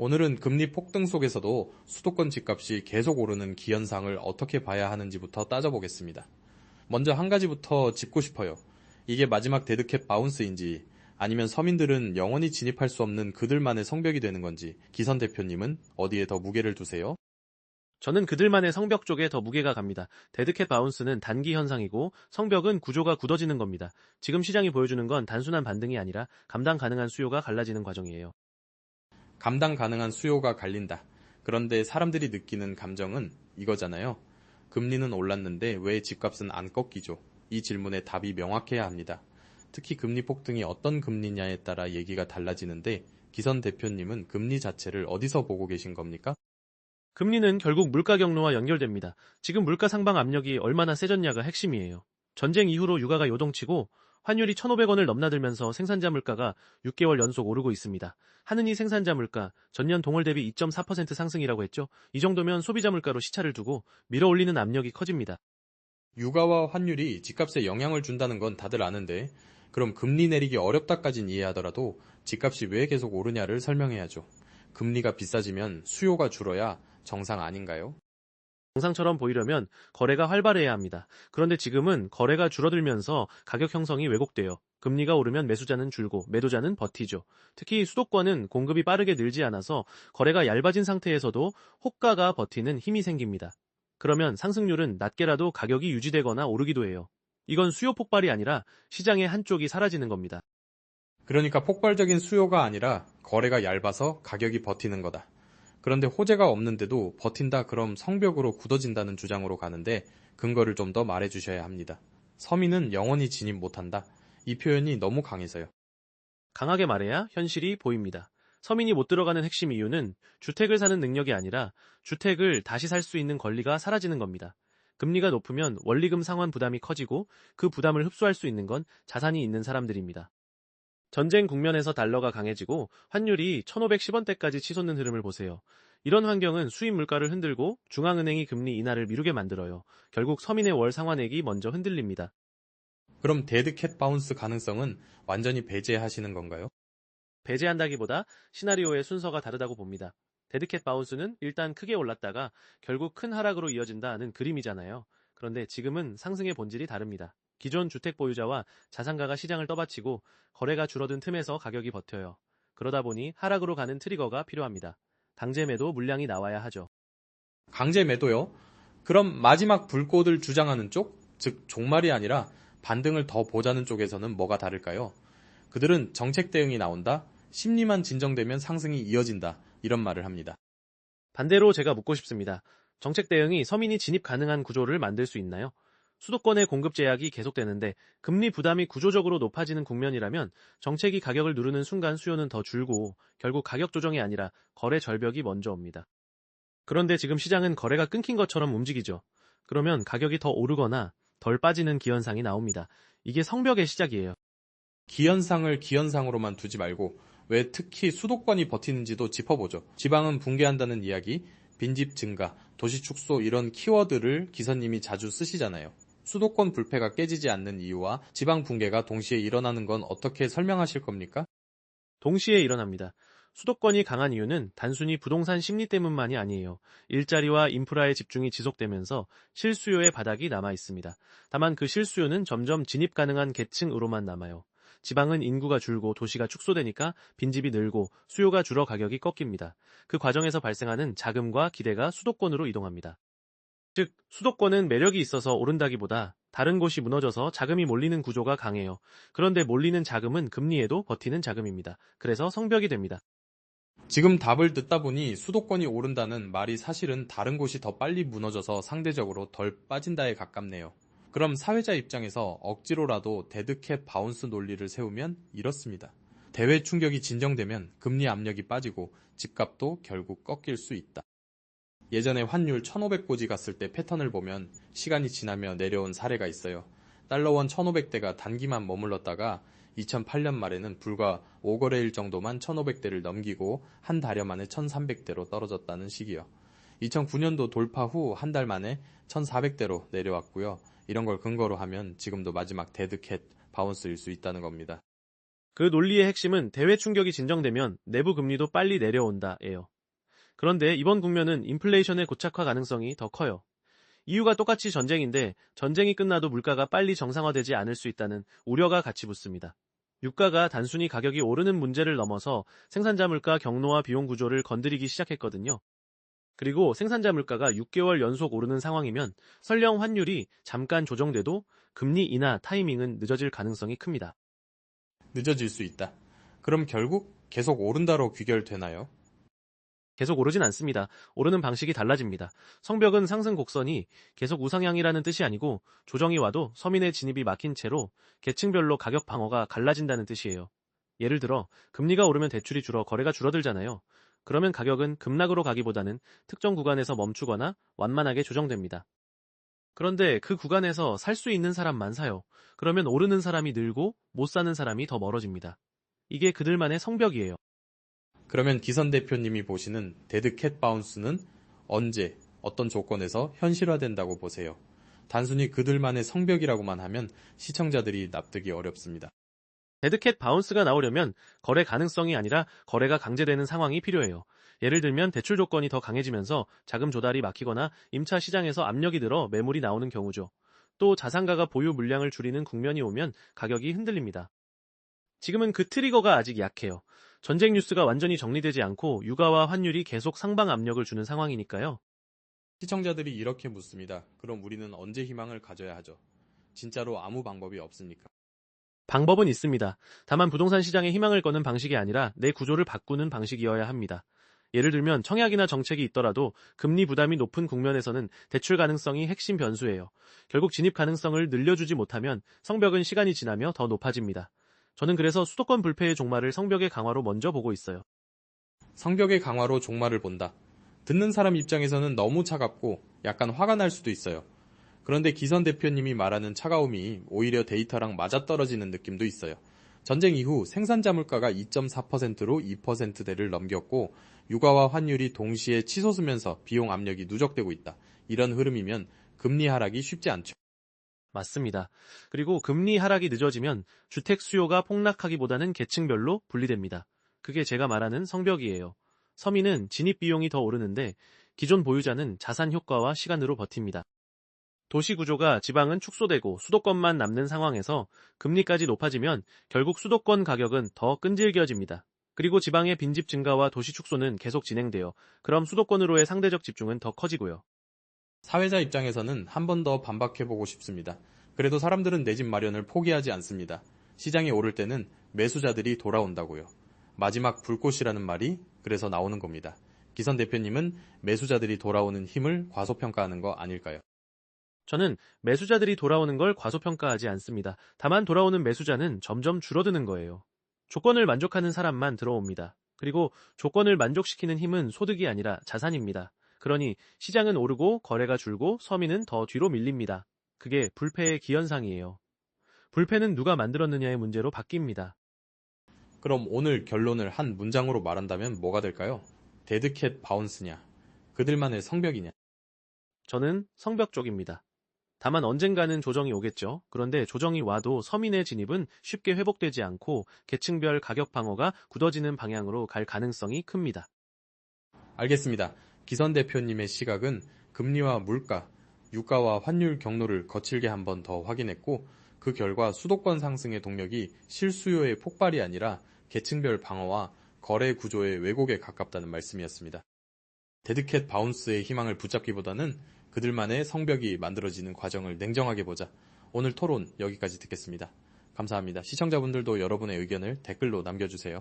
오늘은 금리 폭등 속에서도 수도권 집값이 계속 오르는 기현상을 어떻게 봐야 하는지부터 따져보겠습니다. 먼저 한 가지부터 짚고 싶어요. 이게 마지막 데드캣 바운스인지 아니면 서민들은 영원히 진입할 수 없는 그들만의 성벽이 되는 건지 기선 대표님은 어디에 더 무게를 두세요? 저는 그들만의 성벽 쪽에 더 무게가 갑니다. 데드캣 바운스는 단기 현상이고 성벽은 구조가 굳어지는 겁니다. 지금 시장이 보여주는 건 단순한 반등이 아니라 감당 가능한 수요가 갈라지는 과정이에요. 감당 가능한 수요가 갈린다. 그런데 사람들이 느끼는 감정은 이거잖아요. 금리는 올랐는데 왜 집값은 안 꺾이죠? 이 질문에 답이 명확해야 합니다. 특히 금리 폭등이 어떤 금리냐에 따라 얘기가 달라지는데 기선 대표님은 금리 자체를 어디서 보고 계신 겁니까? 금리는 결국 물가 경로와 연결됩니다. 지금 물가 상방 압력이 얼마나 세졌냐가 핵심이에요. 전쟁 이후로 유가가 요동치고 환율이 1,500원을 넘나들면서 생산자 물가가 6개월 연속 오르고 있습니다. 하느니 생산자 물가 전년 동월 대비 2.4% 상승이라고 했죠. 이 정도면 소비자 물가로 시차를 두고 밀어올리는 압력이 커집니다. 육아와 환율이 집값에 영향을 준다는 건 다들 아는데 그럼 금리 내리기 어렵다까진 이해하더라도 집값이 왜 계속 오르냐를 설명해야죠. 금리가 비싸지면 수요가 줄어야 정상 아닌가요? 정상처럼 보이려면 거래가 활발해야 합니다. 그런데 지금은 거래가 줄어들면서 가격 형성이 왜곡돼요. 금리가 오르면 매수자는 줄고 매도자는 버티죠. 특히 수도권은 공급이 빠르게 늘지 않아서 거래가 얇아진 상태에서도 호가가 버티는 힘이 생깁니다. 그러면 상승률은 낮게라도 가격이 유지되거나 오르기도 해요. 이건 수요 폭발이 아니라 시장의 한쪽이 사라지는 겁니다. 그러니까 폭발적인 수요가 아니라 거래가 얇아서 가격이 버티는 거다. 그런데 호재가 없는데도 버틴다 그럼 성벽으로 굳어진다는 주장으로 가는데 근거를 좀 더 말해주셔야 합니다. 서민은 영원히 진입 못한다. 이 표현이 너무 강해서요. 강하게 말해야 현실이 보입니다. 서민이 못 들어가는 핵심 이유는 주택을 사는 능력이 아니라 주택을 다시 살 수 있는 권리가 사라지는 겁니다. 금리가 높으면 원리금 상환 부담이 커지고 그 부담을 흡수할 수 있는 건 자산이 있는 사람들입니다. 전쟁 국면에서 달러가 강해지고 환율이 1,510원대까지 치솟는 흐름을 보세요. 이런 환경은 수입 물가를 흔들고 중앙은행이 금리 인하를 미루게 만들어요. 결국 서민의 월 상환액이 먼저 흔들립니다. 그럼 데드캣 바운스 가능성은 완전히 배제하시는 건가요? 배제한다기보다 시나리오의 순서가 다르다고 봅니다. 데드캣 바운스는 일단 크게 올랐다가 결국 큰 하락으로 이어진다는 그림이잖아요. 그런데 지금은 상승의 본질이 다릅니다. 기존 주택 보유자와 자산가가 시장을 떠받치고 거래가 줄어든 틈에서 가격이 버텨요. 그러다 보니 하락으로 가는 트리거가 필요합니다. 강제 매도 물량이 나와야 하죠. 강제 매도요? 그럼 마지막 불꽃을 주장하는 쪽, 즉 종말이 아니라 반등을 더 보자는 쪽에서는 뭐가 다를까요? 그들은 정책 대응이 나온다, 심리만 진정되면 상승이 이어진다, 이런 말을 합니다. 반대로 제가 묻고 싶습니다. 정책 대응이 서민이 진입 가능한 구조를 만들 수 있나요? 수도권의 공급 제약이 계속되는데 금리 부담이 구조적으로 높아지는 국면이라면 정책이 가격을 누르는 순간 수요는 더 줄고 결국 가격 조정이 아니라 거래 절벽이 먼저 옵니다. 그런데 지금 시장은 거래가 끊긴 것처럼 움직이죠. 그러면 가격이 더 오르거나 덜 빠지는 기현상이 나옵니다. 이게 성벽의 시작이에요. 기현상을 기현상으로만 두지 말고 왜 특히 수도권이 버티는지도 짚어보죠. 지방은 붕괴한다는 이야기, 빈집 증가, 도시 축소 이런 키워드를 기사님이 자주 쓰시잖아요. 수도권 불패가 깨지지 않는 이유와 지방 붕괴가 동시에 일어나는 건 어떻게 설명하실 겁니까? 동시에 일어납니다. 수도권이 강한 이유는 단순히 부동산 심리 때문만이 아니에요. 일자리와 인프라의 집중이 지속되면서 실수요의 바닥이 남아 있습니다. 다만 그 실수요는 점점 진입 가능한 계층으로만 남아요. 지방은 인구가 줄고 도시가 축소되니까 빈집이 늘고 수요가 줄어 가격이 꺾입니다. 그 과정에서 발생하는 자금과 기대가 수도권으로 이동합니다. 즉, 수도권은 매력이 있어서 오른다기보다 다른 곳이 무너져서 자금이 몰리는 구조가 강해요. 그런데 몰리는 자금은 금리에도 버티는 자금입니다. 그래서 성벽이 됩니다. 지금 답을 듣다 보니 수도권이 오른다는 말이 사실은 다른 곳이 더 빨리 무너져서 상대적으로 덜 빠진다에 가깝네요. 그럼 사회자 입장에서 억지로라도 데드캣 바운스 논리를 세우면 이렇습니다. 대외 충격이 진정되면 금리 압력이 빠지고 집값도 결국 꺾일 수 있다. 예전에 환율 1500고지 갔을 때 패턴을 보면 시간이 지나며 내려온 사례가 있어요. 달러원 1500대가 단기만 머물렀다가 2008년 말에는 불과 5거래일 정도만 1500대를 넘기고 한 달여 만에 1300대로 떨어졌다는 시기요. 2009년도 돌파 후 한 달 만에 1400대로 내려왔고요. 이런 걸 근거로 하면 지금도 마지막 데드캣 바운스일 수 있다는 겁니다. 그 논리의 핵심은 대외 충격이 진정되면 내부 금리도 빨리 내려온다예요. 그런데 이번 국면은 인플레이션의 고착화 가능성이 더 커요. 이유가 똑같이 전쟁인데 전쟁이 끝나도 물가가 빨리 정상화되지 않을 수 있다는 우려가 같이 붙습니다. 유가가 단순히 가격이 오르는 문제를 넘어서 생산자 물가 경로와 비용 구조를 건드리기 시작했거든요. 그리고 생산자 물가가 6개월 연속 오르는 상황이면 설령 환율이 잠깐 조정돼도 금리 인하 타이밍은 늦어질 가능성이 큽니다. 늦어질 수 있다. 그럼 결국 계속 오른다로 귀결되나요? 계속 오르진 않습니다. 오르는 방식이 달라집니다. 성벽은 상승 곡선이 계속 우상향이라는 뜻이 아니고 조정이 와도 서민의 진입이 막힌 채로 계층별로 가격 방어가 갈라진다는 뜻이에요. 예를 들어 금리가 오르면 대출이 줄어 거래가 줄어들잖아요. 그러면 가격은 급락으로 가기보다는 특정 구간에서 멈추거나 완만하게 조정됩니다. 그런데 그 구간에서 살 수 있는 사람만 사요. 그러면 오르는 사람이 늘고 못 사는 사람이 더 멀어집니다. 이게 그들만의 성벽이에요. 그러면 기선 대표님이 보시는 데드캣 바운스는 언제, 어떤 조건에서 현실화된다고 보세요? 단순히 그들만의 성벽이라고만 하면 시청자들이 납득이 어렵습니다. 데드캣 바운스가 나오려면 거래 가능성이 아니라 거래가 강제되는 상황이 필요해요. 예를 들면 대출 조건이 더 강해지면서 자금 조달이 막히거나 임차 시장에서 압력이 들어 매물이 나오는 경우죠. 또 자산가가 보유 물량을 줄이는 국면이 오면 가격이 흔들립니다. 지금은 그 트리거가 아직 약해요. 전쟁 뉴스가 완전히 정리되지 않고 유가와 환율이 계속 상방 압력을 주는 상황이니까요. 시청자들이 이렇게 묻습니다. 그럼 우리는 언제 희망을 가져야 하죠? 진짜로 아무 방법이 없습니까? 방법은 있습니다. 다만 부동산 시장에 희망을 거는 방식이 아니라 내 구조를 바꾸는 방식이어야 합니다. 예를 들면 청약이나 정책이 있더라도 금리 부담이 높은 국면에서는 대출 가능성이 핵심 변수예요. 결국 진입 가능성을 늘려주지 못하면 성벽은 시간이 지나며 더 높아집니다. 저는 그래서 수도권 불패의 종말을 성벽의 강화로 먼저 보고 있어요. 성벽의 강화로 종말을 본다. 듣는 사람 입장에서는 너무 차갑고 약간 화가 날 수도 있어요. 그런데 기선 대표님이 말하는 차가움이 오히려 데이터랑 맞아떨어지는 느낌도 있어요. 전쟁 이후 생산자 물가가 2.4%로 2%대를 넘겼고 유가와 환율이 동시에 치솟으면서 비용 압력이 누적되고 있다. 이런 흐름이면 금리 하락이 쉽지 않죠. 맞습니다. 그리고 금리 하락이 늦어지면 주택 수요가 폭락하기보다는 계층별로 분리됩니다. 그게 제가 말하는 성벽이에요. 서민은 진입 비용이 더 오르는데 기존 보유자는 자산 효과와 시간으로 버팁니다. 도시 구조가 지방은 축소되고 수도권만 남는 상황에서 금리까지 높아지면 결국 수도권 가격은 더 끈질겨집니다. 그리고 지방의 빈집 증가와 도시 축소는 계속 진행돼요. 그럼 수도권으로의 상대적 집중은 더 커지고요. 사회자 입장에서는 한 번 더 반박해보고 싶습니다. 그래도 사람들은 내 집 마련을 포기하지 않습니다. 시장이 오를 때는 매수자들이 돌아온다고요. 마지막 불꽃이라는 말이 그래서 나오는 겁니다. 기선 대표님은 매수자들이 돌아오는 힘을 과소평가하는 거 아닐까요? 저는 매수자들이 돌아오는 걸 과소평가하지 않습니다. 다만 돌아오는 매수자는 점점 줄어드는 거예요. 조건을 만족하는 사람만 들어옵니다. 그리고 조건을 만족시키는 힘은 소득이 아니라 자산입니다. 그러니 시장은 오르고 거래가 줄고 서민은 더 뒤로 밀립니다. 그게 불패의 기현상이에요. 불패는 누가 만들었느냐의 문제로 바뀝니다. 그럼 오늘 결론을 한 문장으로 말한다면 뭐가 될까요? 데드캣 바운스냐? 그들만의 성벽이냐? 저는 성벽 쪽입니다. 다만 언젠가는 조정이 오겠죠. 그런데 조정이 와도 서민의 진입은 쉽게 회복되지 않고 계층별 가격 방어가 굳어지는 방향으로 갈 가능성이 큽니다. 알겠습니다. 기선 대표님의 시각은 금리와 물가, 유가와 환율 경로를 거칠게 한 번 더 확인했고 그 결과 수도권 상승의 동력이 실수요의 폭발이 아니라 계층별 방어와 거래 구조의 왜곡에 가깝다는 말씀이었습니다. 데드캣 바운스의 희망을 붙잡기보다는 그들만의 성벽이 만들어지는 과정을 냉정하게 보자. 오늘 토론 여기까지 듣겠습니다. 감사합니다. 시청자분들도 여러분의 의견을 댓글로 남겨주세요.